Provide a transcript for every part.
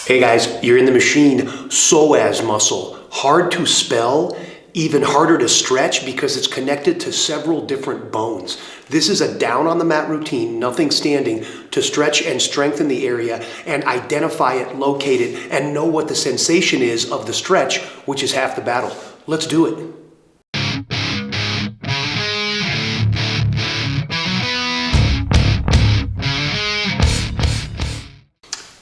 Hey guys, you're in the machine. Psoas muscle. Hard to spell, even harder to stretch because it's connected to several different bones. This is a down on the mat routine, nothing standing, to stretch and strengthen the area and identify it, locate it, and know what the sensation is of the stretch, which is half the battle. Let's do it.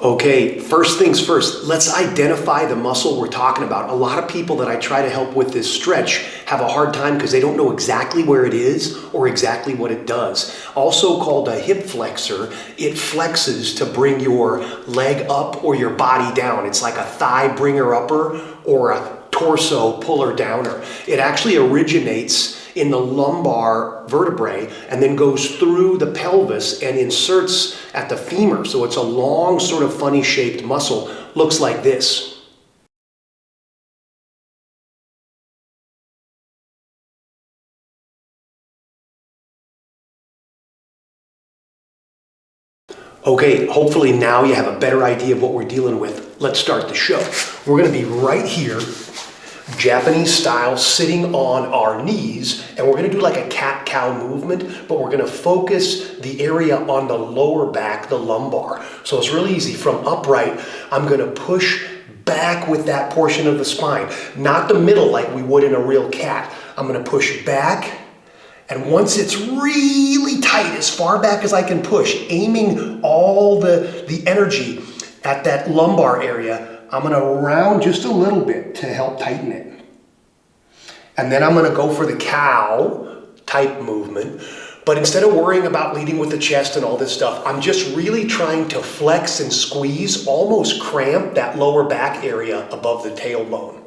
Okay, first things first, let's identify the muscle we're talking about. A lot of people that I try to help with this stretch have a hard time because they don't know exactly where it is or exactly what it does. Also called a hip flexor, it flexes to bring your leg up or your body down. It's like a thigh bringer upper or a torso puller downer. It actually originates in the lumbar vertebrae and then goes through the pelvis and inserts at the femur. So it's a long, sort of funny shaped muscle. Looks like this. Okay, hopefully now you have a better idea of what we're dealing with. Let's start the show. We're gonna be right here, Japanese style, sitting on our knees, and we're gonna do like a cat-cow movement, but we're gonna focus the area on the lower back, the lumbar. So it's really easy. From upright, I'm gonna push back with that portion of the spine, not the middle like we would in a real cat. I'm gonna push back, and once it's really tight, as far back as I can push, aiming all the energy at that lumbar area, I'm gonna round just a little bit to help tighten it. And then I'm gonna go for the cow type movement, but instead of worrying about leading with the chest and all this stuff, I'm just really trying to flex and squeeze, almost cramp that lower back area above the tailbone.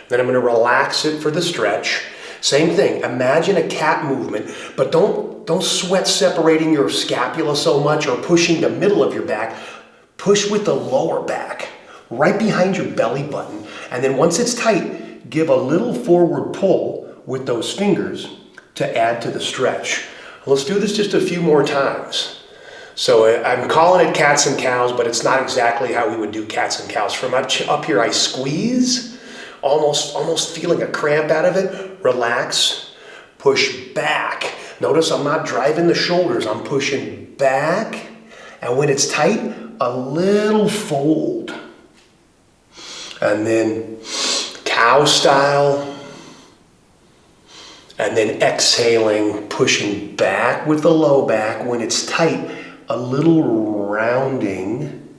Then I'm gonna relax it for the stretch. Same thing, imagine a cat movement, but don't sweat separating your scapula so much or pushing the middle of your back. Push with the lower back, right behind your belly button. And then once it's tight, give a little forward pull with those fingers to add to the stretch. Let's do this just a few more times. So I'm calling it cats and cows, but it's not exactly how we would do cats and cows. From up here, I squeeze, almost feeling a cramp out of it. Relax, push back. Notice I'm not driving the shoulders, I'm pushing back. And when it's tight, a little fold. And then cow style. And then exhaling, pushing back with the low back. When it's tight, a little rounding.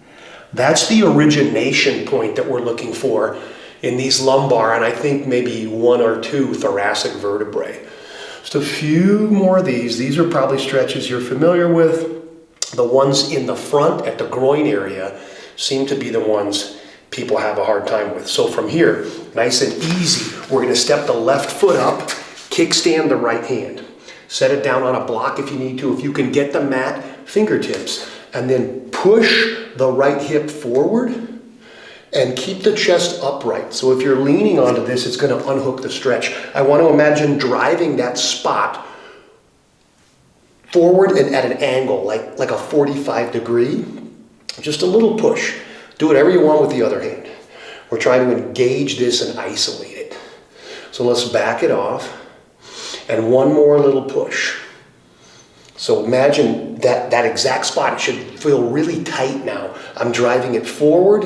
That's the origination point that we're looking for in these lumbar, and I think maybe one or two thoracic vertebrae. Just a few more of these. These are probably stretches you're familiar with. The ones in the front at the groin area seem to be the ones people have a hard time with. So from here, nice and easy, we're gonna step the left foot up, kickstand the right hand. Set it down on a block if you need to. If you can get the mat, fingertips. And then push the right hip forward and keep the chest upright. So if you're leaning onto this, it's gonna unhook the stretch. I want to imagine driving that spot forward and at an angle, like a 45 degree. Just a little push. Do whatever you want with the other hand. We're trying to engage this and isolate it. So let's back it off. And one more little push. So imagine that exact spot. It should feel really tight now. I'm driving it forward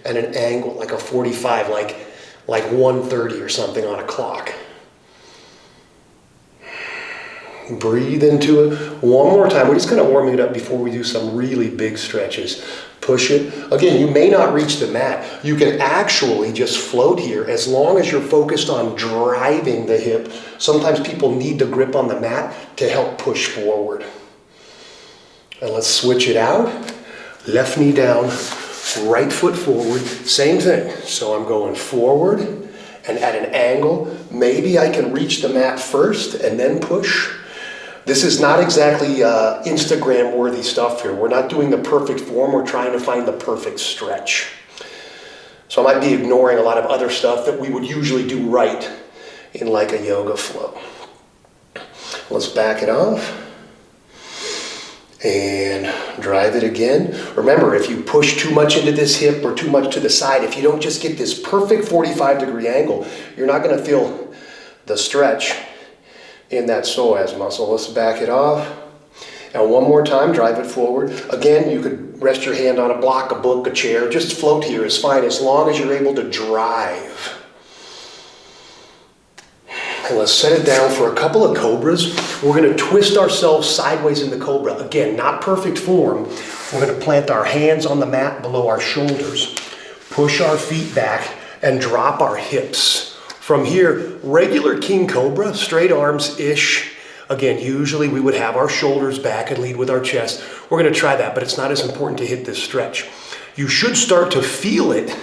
at an angle, like a 45, like 130 or something on a clock. Breathe into it. One more time. We're just kind of warming it up before we do some really big stretches. Push it. Again, you may not reach the mat. You can actually just float here as long as you're focused on driving the hip. Sometimes people need the grip on the mat to help push forward. And let's switch it out. Left knee down, right foot forward. Same thing. So I'm going forward and at an angle. Maybe I can reach the mat first and then push. This is not exactly Instagram-worthy stuff here. We're not doing the perfect form. We're trying to find the perfect stretch. So I might be ignoring a lot of other stuff that we would usually do right in like a yoga flow. Let's back it off. And drive it again. Remember, if you push too much into this hip or too much to the side, if you don't just get this perfect 45-degree angle, you're not going to feel the stretch in that psoas muscle. Let's back it off. And one more time, drive it forward. Again, you could rest your hand on a block, a book, a chair. Just float here is fine as long as you're able to drive. And let's set it down for a couple of cobras. We're going to twist ourselves sideways in the cobra. Again, not perfect form. We're going to plant our hands on the mat below our shoulders, push our feet back, and drop our hips. From here, regular king cobra, straight arms-ish. Again, usually we would have our shoulders back and lead with our chest. We're going to try that, but it's not as important to hit this stretch. You should start to feel it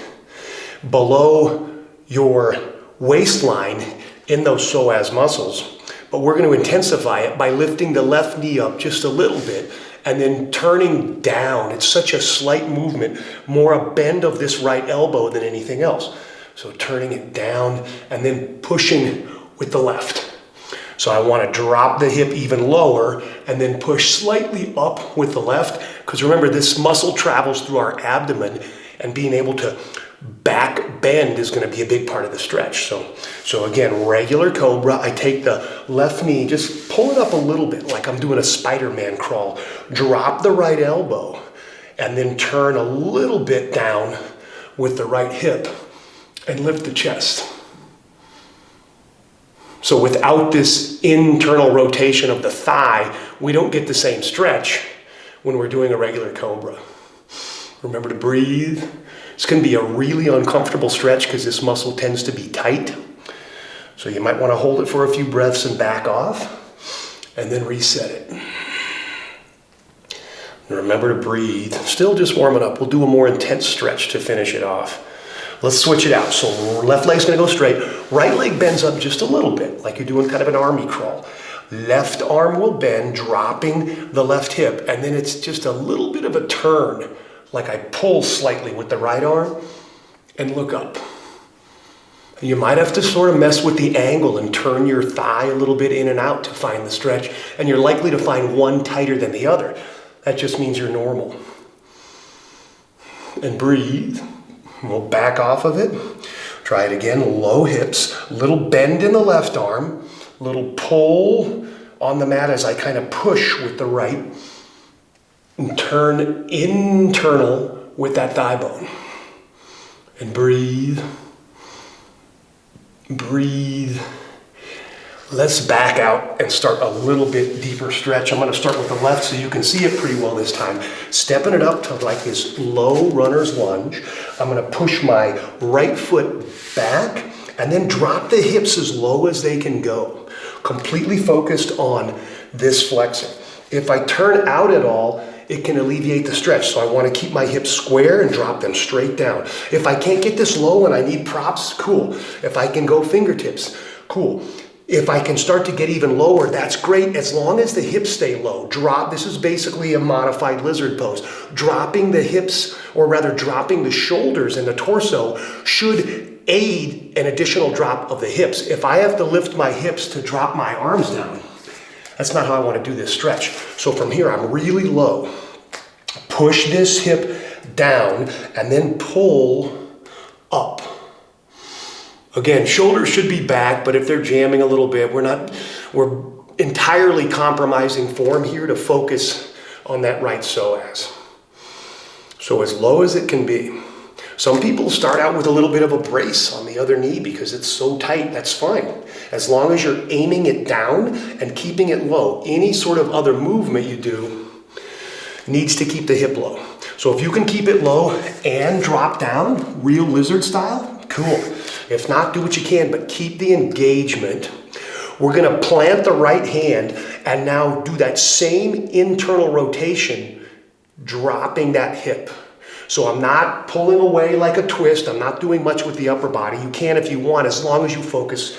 below your waistline in those psoas muscles, but we're going to intensify it by lifting the left knee up just a little bit and then turning down. It's such a slight movement, more a bend of this right elbow than anything else. So turning it down and then pushing with the left. So I want to drop the hip even lower and then push slightly up with the left, because remember, this muscle travels through our abdomen, and being able to back bend is going to be a big part of the stretch. So again, regular cobra, I take the left knee, just pull it up a little bit like I'm doing a Spider-Man crawl, drop the right elbow, and then turn a little bit down with the right hip and lift the chest. So without this internal rotation of the thigh, we don't get the same stretch when we're doing a regular cobra. Remember to breathe. It's going to be a really uncomfortable stretch because this muscle tends to be tight. So you might want to hold it for a few breaths and back off, and then reset it. And remember to breathe. Still just warming up. We'll do a more intense stretch to finish it off. Let's switch it out. So left leg's going to go straight. Right leg bends up just a little bit, like you're doing kind of an army crawl. Left arm will bend, dropping the left hip, and then it's just a little bit of a turn, like I pull slightly with the right arm and look up. You might have to sort of mess with the angle and turn your thigh a little bit in and out to find the stretch, and you're likely to find one tighter than the other. That just means you're normal. And breathe. We'll back off of it. Try it again. Low hips, little bend in the left arm, little pull on the mat as I kind of push with the right, and turn internal with that thigh bone. And breathe. Breathe. Let's back out and start a little bit deeper stretch. I'm going to start with the left so you can see it pretty well this time. Stepping it up to like this low runner's lunge. I'm going to push my right foot back and then drop the hips as low as they can go. Completely focused on this flexor. If I turn out at all, it can alleviate the stretch. So I want to keep my hips square and drop them straight down. If I can't get this low and I need props, cool. If I can go fingertips, cool. If I can start to get even lower, that's great, as long as the hips stay low. Drop, this is basically a modified lizard pose. Dropping the hips, or rather dropping the shoulders and the torso, should aid an additional drop of the hips. If I have to lift my hips to drop my arms down, that's not how I want to do this stretch. So from here, I'm really low. Push this hip down and then pull up. Again, shoulders should be back, but if they're jamming a little bit, we're entirely compromising form here to focus on that right psoas. So as low as it can be. Some people start out with a little bit of a brace on the other knee because it's so tight. That's fine. As long as you're aiming it down and keeping it low. Any sort of other movement you do needs to keep the hip low. So if you can keep it low and drop down, real lizard style, cool. If not, do what you can, but keep the engagement. We're going to plant the right hand and now do that same internal rotation, dropping that hip. So I'm not pulling away like a twist. I'm not doing much with the upper body. You can if you want, as long as you focus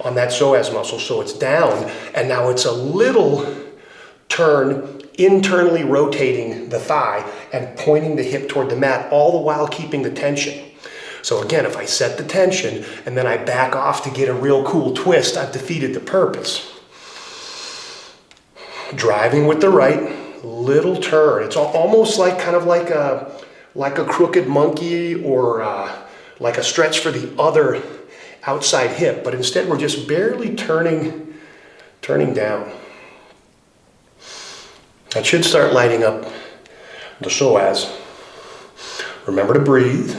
on that psoas muscle. So it's down, and now it's a little turn, internally rotating the thigh and pointing the hip toward the mat, all the while keeping the tension. So again, if I set the tension and then I back off to get a real cool twist, I've defeated the purpose. Driving with the right, little turn. It's almost like kind of like a crooked monkey or like a stretch for the other outside hip, but instead we're just barely turning down. That should start lighting up the psoas. Remember to breathe.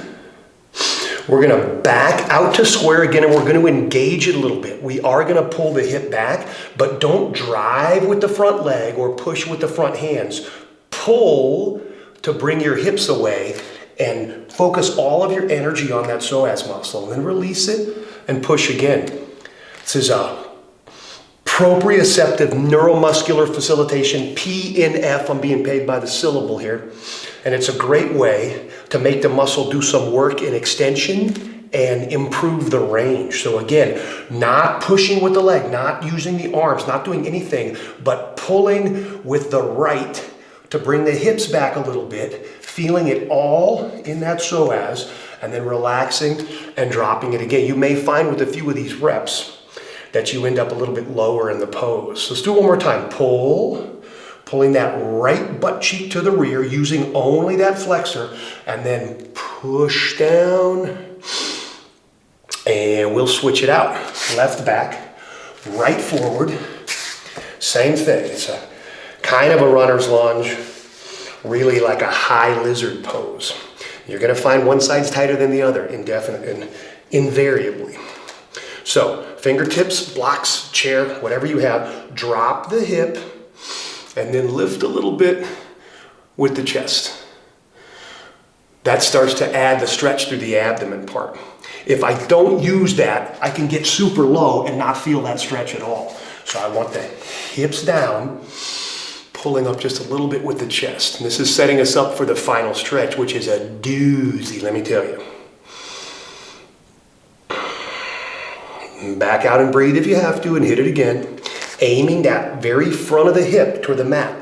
We're gonna back out to square again, and we're gonna engage it a little bit. We are gonna pull the hip back, but don't drive with the front leg or push with the front hands. Pull to bring your hips away and focus all of your energy on that psoas muscle. And then release it and push again. This is a proprioceptive neuromuscular facilitation, PNF. I'm being paid by the syllable here. And it's a great way to make the muscle do some work in extension and improve the range. So again, not pushing with the leg, not using the arms, not doing anything, but pulling with the right to bring the hips back a little bit, feeling it all in that psoas, and then relaxing and dropping it again. You may find with a few of these reps that you end up a little bit lower in the pose. So let's do it one more time. Pulling that right butt cheek to the rear, using only that flexor, and then push down, and we'll switch it out. Left back, right forward, same thing. It's a kind of a runner's lunge, really like a high lizard pose. You're gonna find one side's tighter than the other, invariably. So, fingertips, blocks, chair, whatever you have, drop the hip, and then lift a little bit with the chest. That starts to add the stretch through the abdomen part. If I don't use that, I can get super low and not feel that stretch at all. So I want the hips down, pulling up just a little bit with the chest. And this is setting us up for the final stretch, which is a doozy, let me tell you. Back out and breathe if you have to, and hit it again. Aiming that very front of the hip toward the mat.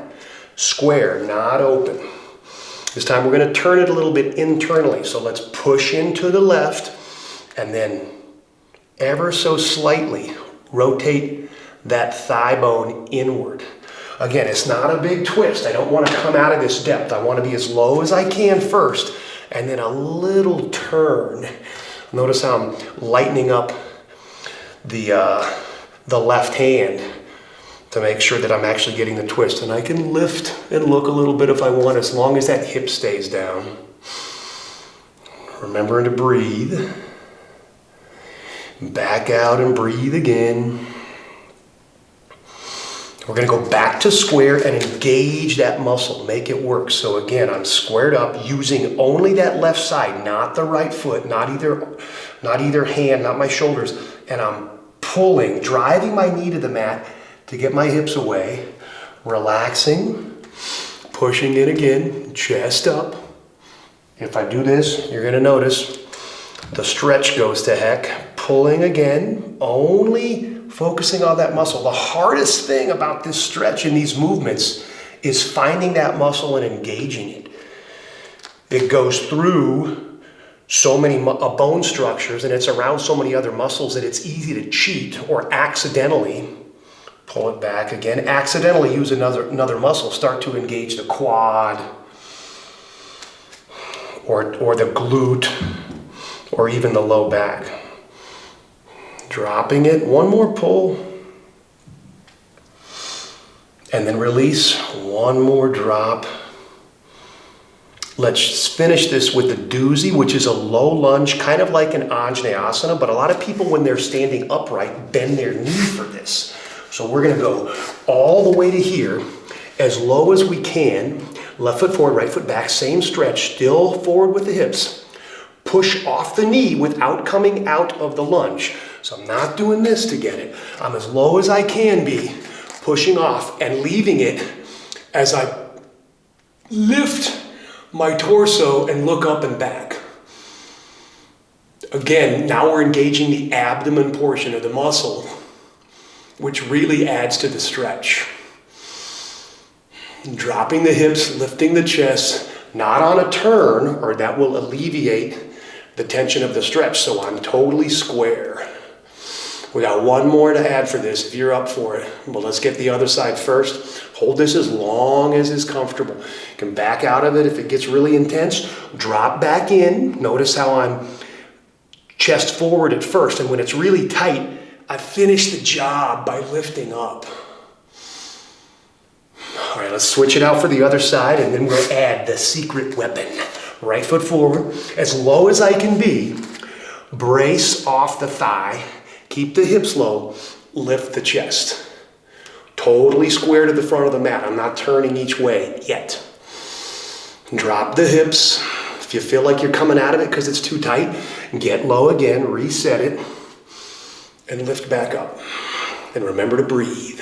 Square, not open. This time we're going to turn it a little bit internally. So let's push into the left, and then ever so slightly rotate that thigh bone inward. Again, it's not a big twist. I don't want to come out of this depth. I want to be as low as I can first, and then a little turn. Notice how I'm lightening up the left hand to make sure that I'm actually getting the twist. And I can lift and look a little bit if I want, as long as that hip stays down. Remembering to breathe. Back out and breathe again. We're gonna go back to square and engage that muscle, make it work. So again, I'm squared up using only that left side, not the right foot, not either hand, not my shoulders. And I'm pulling, driving my knee to the mat to get my hips away, relaxing, pushing in again, chest up. If I do this, you're gonna notice the stretch goes to heck, pulling again, only focusing on that muscle. The hardest thing about this stretch and these movements is finding that muscle and engaging it. It goes through so many bone structures, and it's around so many other muscles that it's easy to cheat or accidentally pull it back again. Accidentally use another muscle. Start to engage the quad or the glute or even the low back. Dropping it, one more pull, and then release, one more drop. Let's finish this with the Doozy, which is a low lunge, kind of like an Anjaneyasana, but a lot of people when they're standing upright bend their knee for this. So we're gonna go all the way to here, as low as we can, left foot forward, right foot back, same stretch, still forward with the hips. Push off the knee without coming out of the lunge. So I'm not doing this to get it. I'm as low as I can be, pushing off and leaving it as I lift my torso and look up and back. Again, now we're engaging the abdomen portion of the muscle, which really adds to the stretch. Dropping the hips, lifting the chest, not on a turn, or that will alleviate the tension of the stretch. So I'm totally square. We got one more to add for this if you're up for it. But let's get the other side first. Hold this as long as is comfortable. You can back out of it if it gets really intense. Drop back in. Notice how I'm chest forward at first, and when it's really tight, I finish the job by lifting up. All right, let's switch it out for the other side, and then we'll add the secret weapon. Right foot forward, as low as I can be. Brace off the thigh. Keep the hips low. Lift the chest. Totally square to the front of the mat. I'm not turning each way yet. Drop the hips. If you feel like you're coming out of it because it's too tight, get low again, reset it, and lift back up. And remember to breathe.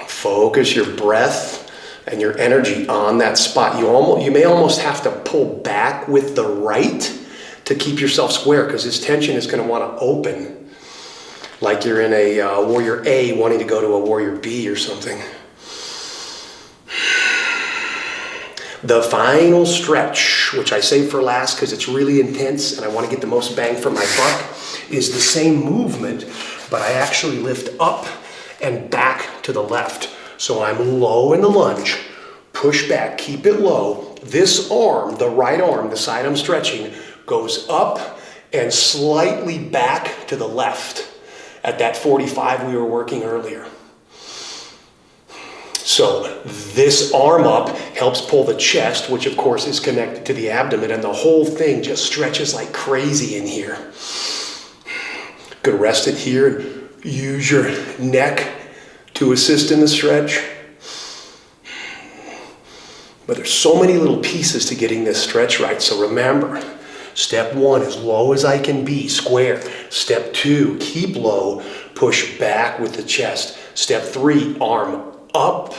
Focus your breath and your energy on that spot. You may almost have to pull back with the right to keep yourself square, because this tension is going to want to open, like you're in a warrior A wanting to go to a warrior B or something. The final stretch, which I save for last because it's really intense and I want to get the most bang for my buck, is the same movement, but I actually lift up and back to the left. So I'm low in the lunge, push back, keep it low. This arm, the right arm, the side I'm stretching, goes up and slightly back to the left at that 45 we were working earlier. So this arm up helps pull the chest, which of course is connected to the abdomen, and the whole thing just stretches like crazy in here. Good, rest it here and use your neck to assist in the stretch. But there's so many little pieces to getting this stretch right, so remember, step 1, as low as I can be, square. Step 2, keep low, push back with the chest. Step 3, arm up,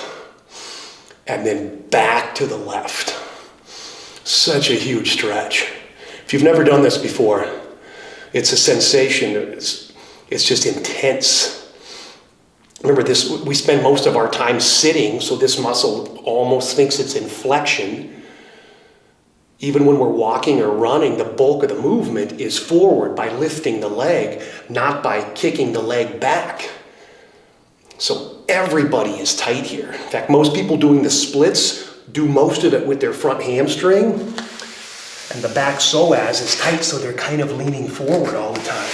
and then back to the left. Such a huge stretch. If you've never done this before, it's a sensation, it's just intense. Remember this, we spend most of our time sitting, so this muscle almost thinks it's in flexion. Even when we're walking or running, the bulk of the movement is forward by lifting the leg, not by kicking the leg back. So everybody is tight here. In fact, most people doing the splits do most of it with their front hamstring, and the back psoas is tight, so they're kind of leaning forward all the time.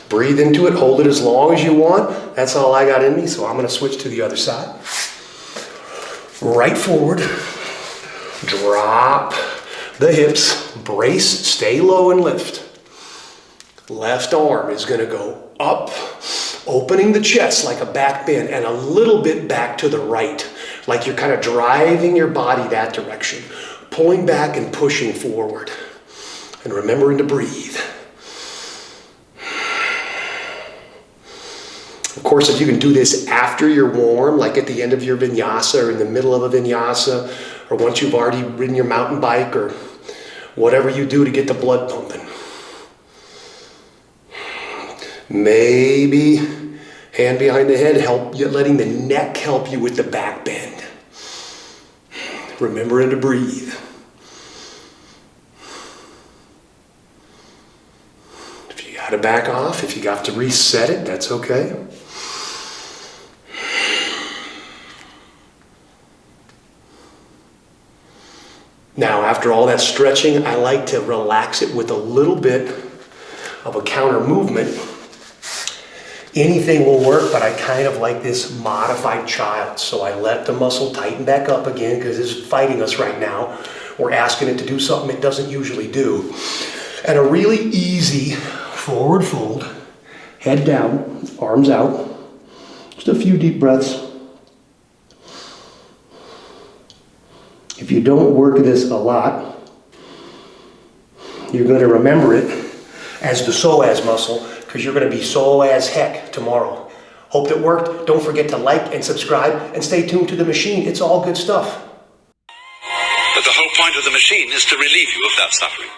Breathe into it, hold it as long as you want. That's all I got in me, so I'm going to switch to the other side. Right forward, drop the hips, brace, stay low and lift. Left arm is going to go up, opening the chest like a back bend, and a little bit back to the right, like you're kind of driving your body that direction, pulling back and pushing forward. And remembering to breathe. Of course, if you can do this after you're warm, like at the end of your vinyasa or in the middle of a vinyasa, or once you've already ridden your mountain bike, or whatever you do to get the blood pumping. Maybe hand behind the head, letting the neck help you with the back bend. Remembering to breathe. If you got to back off, if you got to reset it, that's okay. Now, after all that stretching, I like to relax it with a little bit of a counter movement. Anything will work, but I kind of like this modified child. So I let the muscle tighten back up again because it's fighting us right now. We're asking it to do something it doesn't usually do. And a really easy forward fold, head down, arms out. Just a few deep breaths. If you don't work this a lot, you're going to remember it as the psoas muscle, because you're going to be sore as heck tomorrow. Hope it worked. Don't forget to like and subscribe and stay tuned to the machine. It's all good stuff. But the whole point of the machine is to relieve you of that suffering.